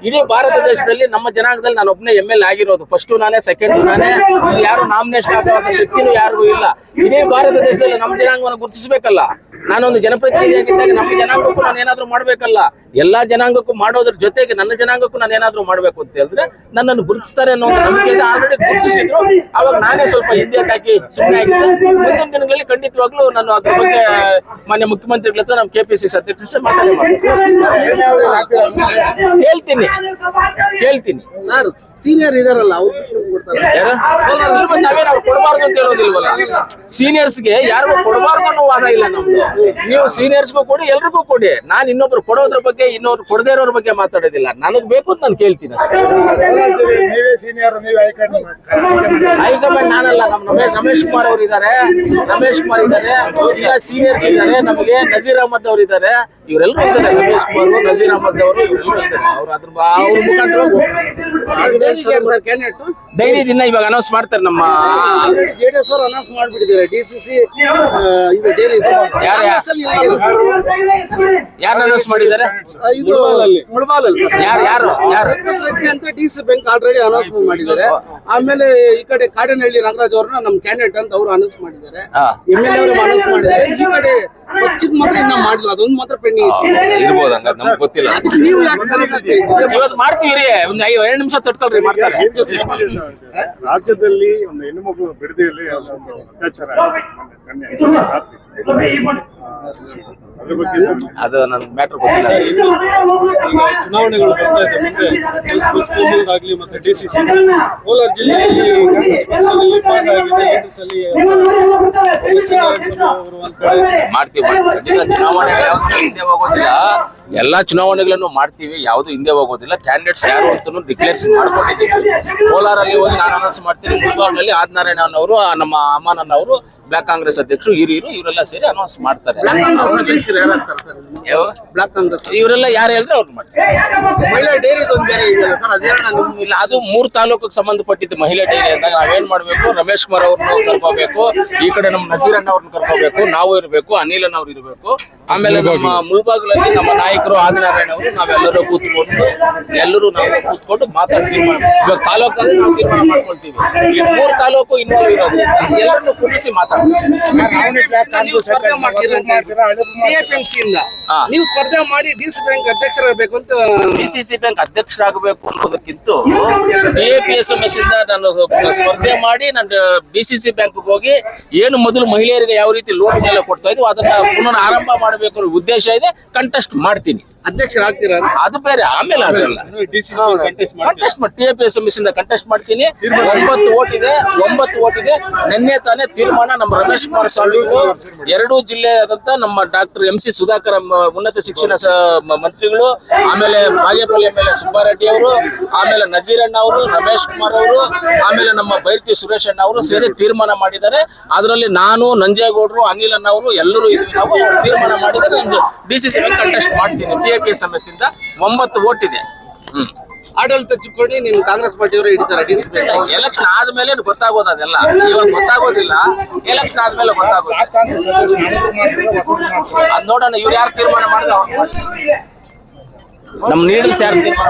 ಇಡೀ ಭಾರತ ದೇಶದಲ್ಲಿ ನಮ್ಮ ಜನಾಂಗದಲ್ಲಿ ನಾನು ಒಬ್ಬನೇ MLA ಆಗಿರೋದು. ಫಸ್ಟ್ ನಾನೇ, ಸೆಕೆಂಡ್ ನಾನೇ. ಇಲ್ಲಿ ಯಾರು ನಾಮಿನೇಷನ್ ಆಗುವಂತ ಶಕ್ತಿನೂ ಯಾರಿಗೂ ಇಲ್ಲ. ಇಡೀ ಭಾರತ ದೇಶದಲ್ಲಿ ನಮ್ಮ ಜನಾಂಗವನ್ನು ಗುರುತಿಸಬೇಕಲ್ಲ. ನಾನೊಂದು ಜನಪ್ರತಿನಿಧಿಯಾಗಿದ್ದಾಗ ನಮ್ಮ ಜನಾಂಗಕ್ಕೂ ನಾನು ಏನಾದ್ರೂ ಮಾಡ್ಬೇಕಲ್ಲ. ಎಲ್ಲಾ ಜನಾಂಗಕ್ಕೂ ಮಾಡೋದ್ರ ಜೊತೆಗೆ ನನ್ನ ಜನಾಂಗಕ್ಕೂ ನಾನು ಏನಾದ್ರೂ ಮಾಡ್ಬೇಕು ಅಂತ ಹೇಳಿದ್ರೆ ನನ್ನನ್ನು ಗುರುತಿಸ್ತಾರೆ ಅನ್ನೋ ನಂಬಿಕೆ ಆಲ್ರೆಡಿ ಗುರುತಿಸಿದ್ರು. ಅವಾಗ ನಾನೇ ಸ್ವಲ್ಪ ಹಿಂದೇಟ್ ಹಾಕಿ ಸುಮ್ಮನೆ ಆಗಿದ್ದೆ. ಮುಂದಿನ ದಿನಗಳಲ್ಲಿ ಖಂಡಿತವಾಗ್ಲೂ ನಾನು ಅದ್ರ ಬಗ್ಗೆ ಮಾನ್ಯ ಮುಖ್ಯಮಂತ್ರಿಗಳ ಹತ್ರ ನಮ್ಮ KPCC ಅಧ್ಯಕ್ಷ ಹೇಳ್ತೀನಿ. ಸರ್ ಸೀನಿಯರ್ ಇದಾರಲ್ಲ ನಾವೇನು ಅವ್ರು ಕೊಡಬಾರ್ದು ಅಂತ ಹೇಳೋದಿಲ್ವಲ್ಲ. ಸೀನಿಯರ್ಸ್ಗೆ ಯಾರಿಗೂ ಕೊಡಬಾರ್ದು ಅನ್ನೋ ವಾದ ಇಲ್ಲ ನಮ್ದು. ನೀವು ಸೀನಿಯರ್ಸ್ಗೂ ಕೊಡಿ, ಎಲ್ರಿಗೂ ಕೊಡಿ. ನಾನು ಇನ್ನೊಬ್ರು ಕೊಡೋದ್ರ ಬಗ್ಗೆ ಇನ್ನೊಬ್ರು ಕೊಡದೇ ಇರೋದ್ರ ಬಗ್ಗೆ ಮಾತಾಡೋದಿಲ್ಲ. ನನಗ್ ಬೇಕು ಅಂತ ನಾನು ಕೇಳ್ತೀನಿ ಅಷ್ಟೇ. ಹೈಕಮಾಂಡ್ ನಾನಲ್ಲ, ನಮ್ಮ ರಮೇಶ್ ಕುಮಾರ್ ಅವರು ಇದ್ದಾರೆ, ಈಗ ಸೀನಿಯರ್ಸ್ ಇದ್ದಾರೆ. ನಮಗೆ ನಜೀರ್ ಅಹಮದ್ ಅವರು ಇದ್ದಾರೆ, ಇವರೆಲ್ಲರೂ ಇದ್ದಾರೆ. ರಮೇಶ್ ಕುಮಾರ್, ನಜೀರ್ ಅಹಮದ್ ಅವರು ಇವರೆಲ್ಲರೂ ಇದ್ದಾರೆ. ಅವ್ರ ಮುಖಾಂತರ ಡೈಲಿ ದಿನ ಇವಾಗ ಅನೌನ್ಸ್ ಮಾಡ್ತಾರೆ. ನಮ್ಮ JDS ಅವರು ಅನೌನ್ಸ್ ಮಾಡ್ಬಿಟ್ಟಿದ್ದಾರೆ. DCC ಇದು ಡೈರಿ ಯಾರು ಅನೌನ್ಸ್ ಮಾಡಿದ್ದಾರೆ? ಇದು ಮುಳಬಾಲಲ್ಲಿ ಯಾರು ರೆಡ್ಡಿ ಅಂತ DC ಬ್ಯಾಂಕ್ ಆಲ್ರೆಡಿ ಅನೌನ್ಸ್ಮೆಂಟ್ ಮಾಡಿದ್ದಾರೆ. ಆಮೇಲೆ ಈ ಕಡೆ ಕಾಡನಹಳ್ಳಿ ನಾಗರಾಜ್ ಅವ್ರನ್ನ ನಮ್ ಕ್ಯಾಂಡಿಡೇಟ್ ಅಂತ ಅವರು ಅನೌನ್ಸ್ ಮಾಡಿದ್ದಾರೆ. MLA ಅವರು ಅನೌನ್ಸ್ ಮಾಡಿದ್ದಾರೆ. ಈ ಕಡೆ ಪಕ್ಷದ ಮಾತ್ರ ಇನ್ನ ಮಾಡಿಲ್ಲ, ಅದೊಂದು ಮಾತ್ರ ಪೆಂಡಿಂಗ್ ಇರ್ಬೋದು. ನಮ್ಗೆ ಗೊತ್ತಿಲ್ಲ. ಅದಕ್ಕೆ ನೀವು ಯಾಕೆ ಇವತ್ತು ಮಾಡ್ತೀವಿ? ಒಂದು 2 ನಿಮಿಷ ತಟ್ಕೊಳ್ರಿ, ಮಾಡ್ತಾರೆ. ರಾಜ್ಯದಲ್ಲಿ ಒಂದು ಹೆಣ್ಣುಮಗು ಬಿಡದಿಯಲ್ಲಿ ಅತ್ಯಾಚಾರ ಅದು ನನ್ನ ಮ್ಯಾಟರ್ ಗೊತ್ತಿಲ್ಲ. ಚುನಾವಣೆಗಳು ಬರ್ತಾ ಇದೆ ಮುಂದೆ, ಆಗ್ಲಿ ಮತ್ತೆ DCC ಕೋಲಾರ ಜಿಲ್ಲೆಯಲ್ಲಿ ಕಾಂಗ್ರೆಸ್ ಪಕ್ಷದಲ್ಲಿ ಭಾಗ ಆಗಿದೆ. 2 ಸಲ ಮಾಡ್ತೀವಿ. ಚುನಾವಣೆ ಹಿಂದೆ ಹೋಗೋದಿಲ್ಲ. ಎಲ್ಲಾ ಚುನಾವಣೆಗಳನ್ನು ಮಾಡ್ತೀವಿ, ಯಾವ್ದು ಹಿಂದೆ ಹೋಗೋದಿಲ್ಲ. ಕ್ಯಾಂಡಿಡೇಟ್ಸ್ ಯಾರು ಅಂತ ಡಿಕ್ಲೇರ್ಸ್ ಮಾಡ್ಕೊಂಡಿದ್ದೀವಿ. ಕೋಲಾರಲ್ಲಿ ಹೋಗಿ ನಾನು ಅನೌನ್ಸ್ ಮಾಡ್ತೀನಿ. ಗುಲ್ಬರ್ಗನಲ್ಲಿ ಆದಿನಾರಾಯಣ ಅವರು, ನಮ್ಮ ಅಮ್ಮನನ್ನ ಅವರು, ಬ್ಲಾಕ್ ಕಾಂಗ್ರೆಸ್ ಅಧ್ಯಕ್ಷರು, ಹಿರಿಯರು ಇವರೆಲ್ಲ ಸೇರಿ ಅನೌನ್ಸ್ ಮಾಡ್ತಾರೆ. ಬ್ಲಾಕ್ ಕಾಂಗ್ರೆಸ್ ಇವರೆಲ್ಲ ಯಾರು ಹೇಳಿದ್ರೆ ಅವ್ರು ಮಾಡ್ತಾರೆ. ಮಹಿಳಾ ಡೈರಿ ಬೇರೆ ಇದೆಯಲ್ಲ ಸರ್, ಅದೇನ ಇಲ್ಲ, ಅದು 3 ತಾಲೂಕಿಗೆ ಸಂಬಂಧಪಟ್ಟಿದ್ದು ಮಹಿಳಾ ಡೈರಿ ಅಂದಾಗ ನಾವೇನ್ ಮಾಡ್ಬೇಕು? ರಮೇಶ್ ಕುಮಾರ್ ಅವ್ರನ್ನ ಕರ್ಕೋಬೇಕು, ಈ ಕಡೆ ನಮ್ಮ ನಜೀರ್ ಅಣ್ಣ ಅವ್ರನ್ನ ಕರ್ಕೋಬೇಕು, ನಾವು ಇರ್ಬೇಕು, ಅನಿಲ್ ಅಣ್ಣ ಅವ್ರು ಇರ್ಬೇಕು. ಆಮೇಲೆ ನಮ್ಮ ಮುಳಬಾಗಿಲಲ್ಲಿ ನಮ್ಮ ನಾಯಕರು ಆದಿನಾರಾಯಣ ಅವರು, ನಾವೆಲ್ಲರೂ ಕೂತ್ಕೊಂಡು ಮಾತಾಡ್ತೀವಿ. ಇವಾಗ ತಾಲೂಕಲ್ಲಿ ನಾವು ತೀರ್ಮಾನ ಮಾಡ್ಕೊಳ್ತೀವಿ. ಈ 3 ತಾಲೂಕು ಇನ್ವಾಲ್ವ್ ಇರೋದು, ಎಲ್ಲರನ್ನು ಕುರಿಸಿ ಮಾತಾಡ್ತೀವಿ. ನೀವು ಸ್ಪರ್ಧೆ ಮಾಡಿ DCC ಬ್ಯಾಂಕ್ ಅಧ್ಯಕ್ಷರಾಗಬೇಕು ಅಂತ. DCC ಬ್ಯಾಂಕ್ ಅಧ್ಯಕ್ಷರಾಗಬೇಕು ಅನ್ನೋದಕ್ಕಿಂತ TAPSMS ಇಂದ ನಾನು ಸ್ಪರ್ಧೆ ಮಾಡಿ ನಾನು DCC ಬ್ಯಾಂಕ್ ಹೋಗಿ ಏನು ಮೊದಲು ಮಹಿಳೆಯರಿಗೆ ಯಾವ ರೀತಿ ಲೋನ್ ಎಲ್ಲ ಕೊಡ್ತಾ ಇದ್ವು ಅದನ್ನ ಪುನಃ ಆರಂಭ ಮಾಡಬೇಕು ಅನ್ನೋ ಉದ್ದೇಶ ಇದೆ. ಕಂಟೆಸ್ಟ್ ಮಾಡ್ತೀನಿ. ಅಧ್ಯಕ್ಷರಾಗ್ತೀರಾ? ಅದು ಬೇರೆ, ಆಮೇಲೆ ಅದೆಲ್ಲ TAPSMS ಇಂದ ಕಂಟೆಸ್ಟ್ ಮಾಡ್ತೀನಿ. 9 ಓಟ್ ಇದೆ. ನಿನ್ನೆ ತಾನೇ ತೀರ್ಮಾನ ನಮ್ಮ ರಮೇಶ್ ಕುಮಾರ್ ಸ್ವಾಮಿ 2 ಜಿಲ್ಲೆಯಾದಂತ ನಮ್ಮ ಡಾಕ್ಟರ್ MC ಸುಧಾಕರ್ ಉನ್ನತ ಶಿಕ್ಷಣ ಮಂತ್ರಿಗಳು, ಆಮೇಲೆ ಬಾಗೇಪಲ್ಲಿ MLA ಸುಬ್ಬಾರೆಡ್ಡಿ ಅವರು, ಆಮೇಲೆ ನಜೀರ್ ಅಣ್ಣ ಅವರು, ರಮೇಶ್ ಕುಮಾರ್ ಅವರು, ಆಮೇಲೆ ನಮ್ಮ ಬೈರ್ತಿ ಸುರೇಶ್ ಅಣ್ಣ ಅವರು ಸೇರಿ ತೀರ್ಮಾನ ಮಾಡಿದ್ದಾರೆ. ಅದರಲ್ಲಿ ನಾನು, ನಂಜೇಗೌಡರು, ಅನಿಲ್ ಅಣ್ಣ ಅವರು ಎಲ್ಲರೂ ಇದ್ವಿ. ನಾವು ತೀರ್ಮಾನ ಮಾಡಿದರೆ ಒಂದು DCC ಬ್ಯಾಂಕ್ ಕಂಟೆಸ್ಟ್ ಮಾಡ್ತೀನಿ. TAPSMS ಇಂದ 9 ಓಟ್ ಇದೆ. ಆಡಳಿತ ಚಿಕ್ಕೋಡಿ ನಿಮ್ ಕಾಂಗ್ರೆಸ್ ಪಾರ್ಟಿಯವರು ಹಿಡಿತಾರೆ DCC ಬ್ಯಾಂಕ್. ಎಲೆಕ್ಷನ್ ಆದ್ಮೇಲೆ ಗೊತ್ತಾಗೋದು, ಅದೆಲ್ಲ ಇವಾಗ ಗೊತ್ತಾಗೋದಿಲ್ಲ. ಎಲೆಕ್ಷನ್ ಆದ್ಮೇಲೆ ಗೊತ್ತಾಗೋದು. ಅದ್ ನೋಡೋಣ, ಇವ್ರು ಯಾರು ತೀರ್ಮಾನ ಮಾಡಿದ್ರೆ ಅವ್ರು ನಮ್ಮ ನೀಡಲ್ಸ್ ಯಾರು ತೀರ್ಮಾನ